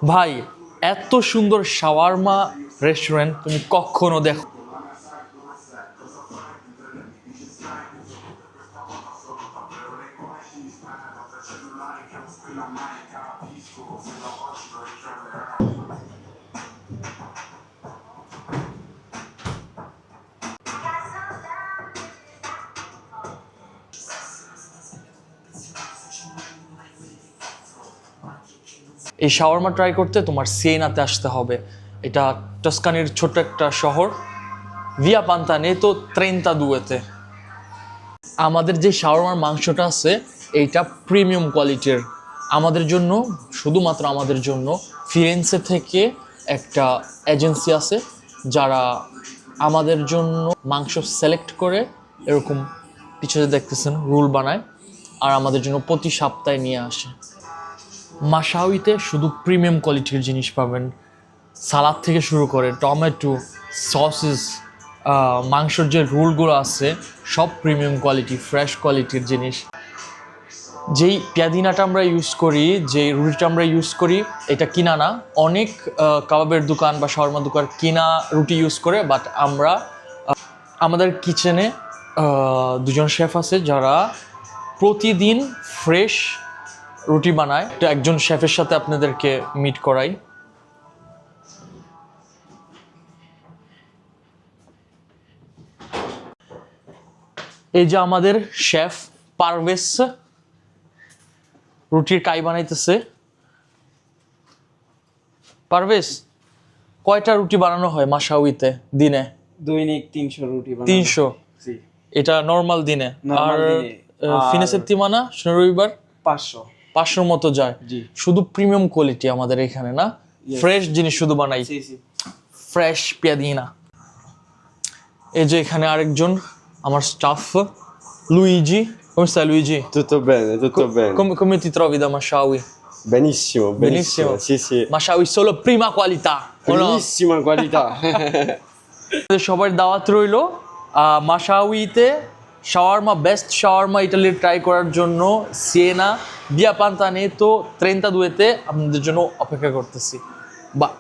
ভাই এত সুন্দর শাওয়ারমা রেস্টুরেন্ট তুমি কখনো দেখো? এই শাওয়ারমা ট্রাই করতে তোমার সিয়েনাতে আসতে হবে। এটা টস্কানির ছোট্ট একটা শহর, ভিয়া পান্তানেতো ট্রেন্টাদুয়েতে। আমাদের যে শাওয়ারমার মাংসটা আছে এইটা প্রিমিয়াম কোয়ালিটির। আমাদের জন্য, শুধুমাত্র আমাদের জন্য ফিরেন্সে থেকে একটা এজেন্সি আছে যারা আমাদের জন্য মাংস সিলেক্ট করে এরকম পিছনে দেখতেছেন রুল বানায় আর আমাদের জন্য প্রতি সপ্তাহে নিয়ে আসে। মাশাউইতে শুধু প্রিমিয়াম কোয়ালিটির জিনিস পাবেন, সালাদ থেকে শুরু করে টমেটো, সসেস, মাংসর যে রোলগুলো আছে সব প্রিমিয়াম কোয়ালিটি, ফ্রেশ কোয়ালিটির জিনিস। যেই পেঁয়াদিনাটা আমরা ইউজ করি, যেই রুটিটা আমরা ইউজ করি, এটা কিনা না। অনেক কাবাবের দোকান বা শাওয়ারমা দোকান কিনা রুটি ইউজ করে, বাট আমরা আমাদের কিচেনে দুজন শেফ আছে যারা প্রতিদিন ফ্রেশ রুটি বানায়। তো একজন শেফের সাথে আপনাদেরকে মিট করাই। এই যে আমাদের শেফ পারভেজ রুটির কাই বানাইতেছে। পারভেজ, কয়টা রুটি বানানো হয় মাশাউইতে দিনে? দৈনিক 300 রুটি বানানো। 300? জি। এটা নর্মাল দিনে। আর ফিনেসের তিমানা রবিবার 500 মতো যায়। জি। শুধু প্রিমিয়াম কোয়ালিটি আমাদের এখানে না, ফ্রেশ জিনিস শুধু বানাই, ফ্রেশ পেঁয়াদিনা। এই যে এখানে আরেকজন আমার staff, Luigi. Come stai Luigi? Tutto bene, tutto bene. Come ti trovi da Mashawi? Benissimo, benissimo. Sì, sì. Mashawi solo prima qualità. Primissima qualità. সবার দাওয়াত রইলো মাশাউইতে শাওয়ারমা, বেস্ট শাওয়ারমা ইটালির ট্রাই করার জন্য সিয়েনা ভিয়া পান্তানেতো ট্রেন্টাদুয়েতে আপনাদের জন্য অপেক্ষা করতেছি। বা